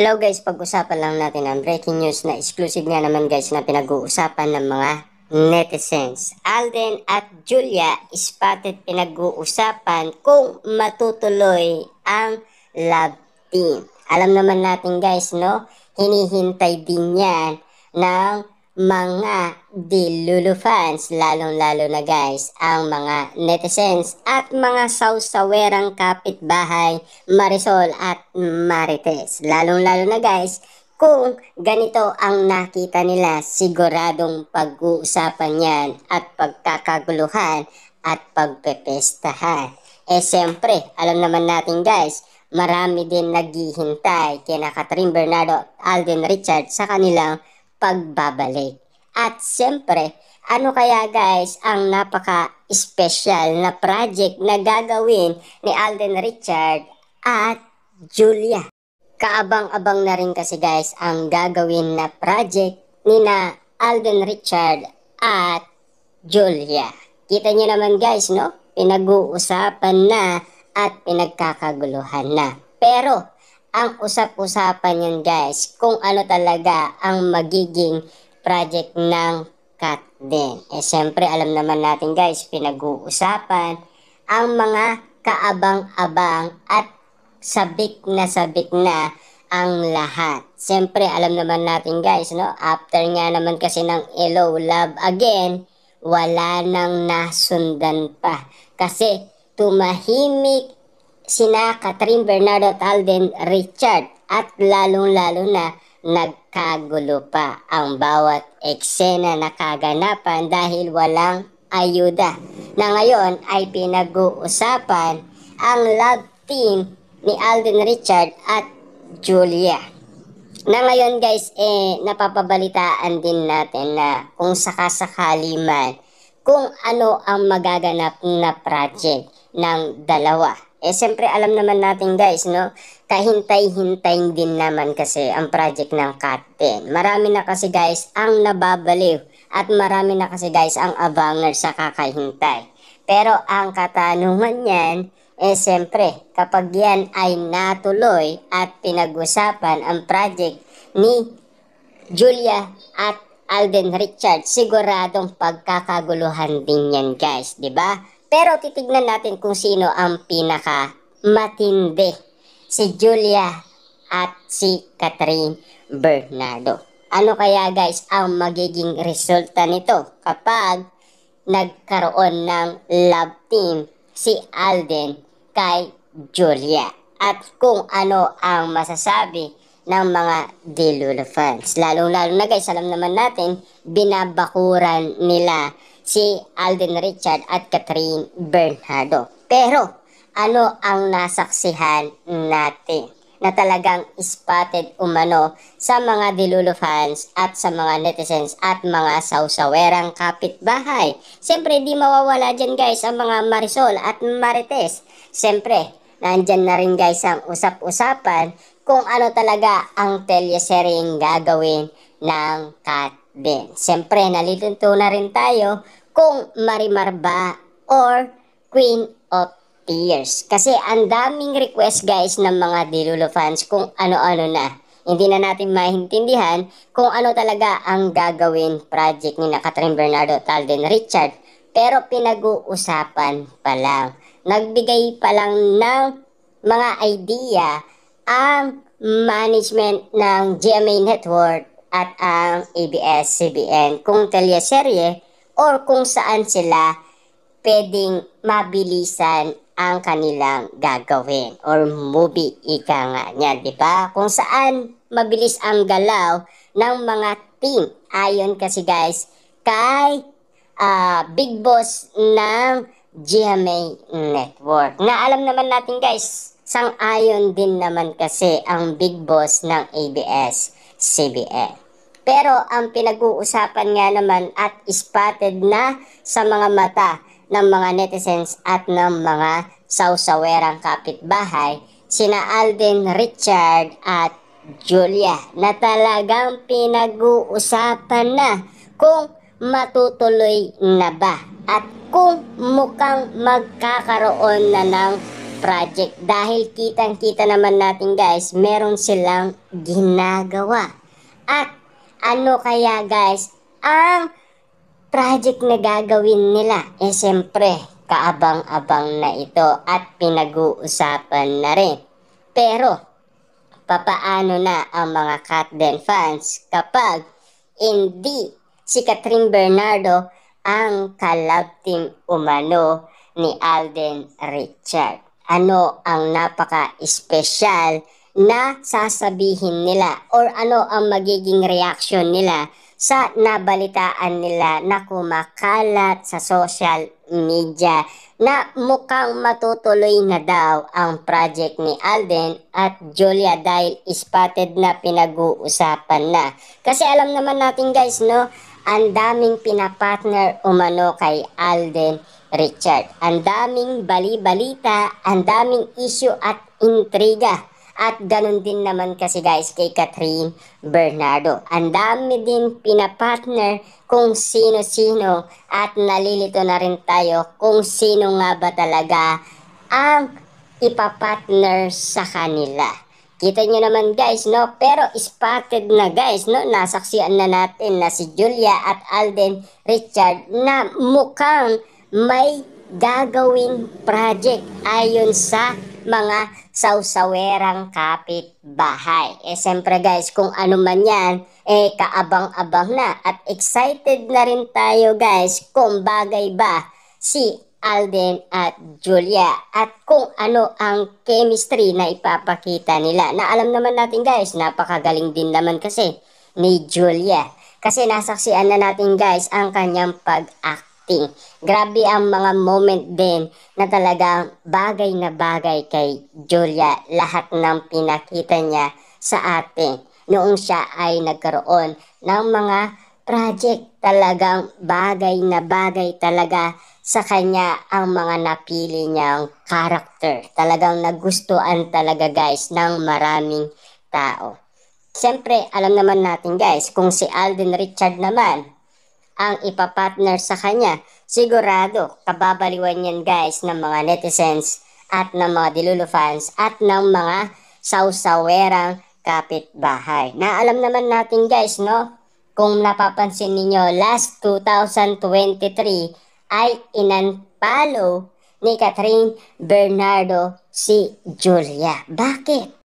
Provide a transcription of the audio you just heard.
Hello guys, pag-usapan lang natin ang breaking news na exclusive nga naman guys na pinag-uusapan ng mga netizens. Alden at Julia spotted pinag-uusapan kung matutuloy ang love team. Alam naman natin guys, no? Hinihintay din yan ng mga Delulu fans, lalong-lalo na guys, ang mga netizens at mga sausawerang kapitbahay Marisol at Marites. Lalong-lalo na guys, kung ganito ang nakita nila, siguradong pag-uusapan yan at pagkakaguluhan at pagpepestahan. Siyempre, alam naman natin guys, marami din naghihintay kina Catherine Bernardo at Alden Richard sa kanilang pagbabalik. At siyempre, ano kaya guys ang napaka-special na project na gagawin ni Alden Richard at Julia? Kaabang-abang na rin kasi guys ang gagawin na project ni na Alden Richard at Julia. Kita niyo naman guys, no? Pinag-uusapan na at pinagkakaguluhan na. Pero ang usap-usapan yan guys, kung ano talaga ang magiging project ng Kat din. Siyempre alam naman natin guys, pinag-uusapan ang mga kaabang-abang at sabik na ang lahat. Siyempre alam naman natin guys, no? After nga naman kasi ng Hello Love Again, wala nang nasundan pa. Kasi tumahimik sina Catherine Bernardo at Alden Richard at lalong-lalo na nagkagulo pa ang bawat eksena na kaganapan dahil walang ayuda. Na ngayon ay pinag-uusapan ang love team ni Alden Richard at Julia. Na ngayon guys, napapabalitaan din natin na kung sakasakali man kung ano ang magaganap na project ng dalawa. Siyempre alam naman natin guys, no? Kahintay-hintay din naman kasi ang project ng Kat 10. Marami na kasi guys ang nababaliw at marami na kasi guys ang abangan sa kakahintay. Pero ang katanungan niyan, siyempre kapag yan ay natuloy at pinag-usapan ang project ni Julia at Alden Richard, siguradong pagkakaguluhan din yan guys, di ba? Pero titignan natin kung sino ang pinaka matindi, si Julia at si Catherine Bernardo. Ano kaya guys ang magiging resulta nito kapag nagkaroon ng love team si Alden kay Julia? At kung ano ang masasabi ng mga Delulu fans. Lalong-lalo na guys, alam naman natin, binabakuran nila si Alden Richard at Catherine Bernardo. Pero ano ang nasaksihan natin na talagang spotted umano sa mga Delulu fans at sa mga netizens at mga sausawerang kapitbahay? Siyempre di mawawala dyan guys ang mga Marisol at Marites. Siyempre nandyan na rin guys ang usap-usapan kung ano talaga ang teleseryeng gagawin ng Kat din. Siyempre nalilito na rin tayo kung Marimar ba or Queen of Tears. Kasi ang daming request guys ng mga Delulu fans kung ano-ano na. Hindi na natin maintindihan kung ano talaga ang gagawin project ni na Catherine Bernardo at Alden Richard. Pero pinag-uusapan pa lang. Nagbigay pa lang ng mga idea ang management ng GMA Network at ang ABS-CBN kung teleserye or kung saan sila pwedeng mabilisan ang kanilang gagawin or movie, ika nga niya, di ba? Kung saan mabilis ang galaw ng mga team ayon kasi guys kay Big Boss ng GMA Network. Na alam naman natin guys, sang-ayon din naman kasi ang Big Boss ng ABS-CBN. Pero ang pinag-uusapan nga naman at spotted na sa mga mata ng mga netizens at ng mga sausawerang kapitbahay, sina Alden Richard at Julia, na talagang pinag-uusapan na kung matutuloy na ba at kung mukhang magkakaroon na ng project. Dahil kitang-kita naman natin guys, meron silang ginagawa. At ano kaya guys, ang project na gagawin nila? Siyempre, kaabang-abang na ito at pinag-uusapan na rin. Pero, papaano na ang mga Katden fans kapag hindi si Catherine Bernardo ang collab team umano ni Alden Richard? Ano ang napaka-espesyal na sasabihin nila or ano ang magiging reaction nila sa nabalitaan nila na kumakalat sa social media na mukhang matutuloy na daw ang project ni Alden at Julia dahil spotted na pinag-uusapan na. Kasi alam naman natin guys, no, ang daming pinapartner umano kay Alden Richard. Ang daming bali-balita, ang daming issue at intriga. At ganun din naman kasi guys kay Catherine Bernardo. Ang dami din pinapartner kung sino-sino at nalilito na rin tayo kung sino nga ba talaga ang ipapartner sa kanila. Kita nyo naman guys, no? Pero spotted na guys, no? Nasaksiyan na natin na si Julia at Alden Richard na mukhang may gagawin project ayon sa mga sausawerang kapitbahay. Siyempre guys, kung ano man yan, kaabang-abang na at excited na rin tayo guys kung bagay ba si Alden at Julia at kung ano ang chemistry na ipapakita nila. Na alam naman natin guys, napakagaling din naman kasi ni Julia. Kasi nasaksiyan na natin guys ang kanyang pag-acting. Grabe ang mga moment din na talagang bagay na bagay kay Julia. Lahat ng pinakita niya sa atin noong siya ay nagkaroon ng mga project. Talagang bagay na bagay talaga sa kanya ang mga napili niyang character. Talagang nagustuhan talaga guys ng maraming tao. Siyempre, alam naman natin guys, kung si Alden Richard naman ang ipapartner sa kanya, sigurado kababaliwan yan guys ng mga netizens at ng mga Dilulu fans at ng mga sausawerang kapitbahay. Na alam naman natin guys, no? Kung napapansin ninyo, last 2023 ay inunfollow ni Catherine Bernardo si Julia. Bakit?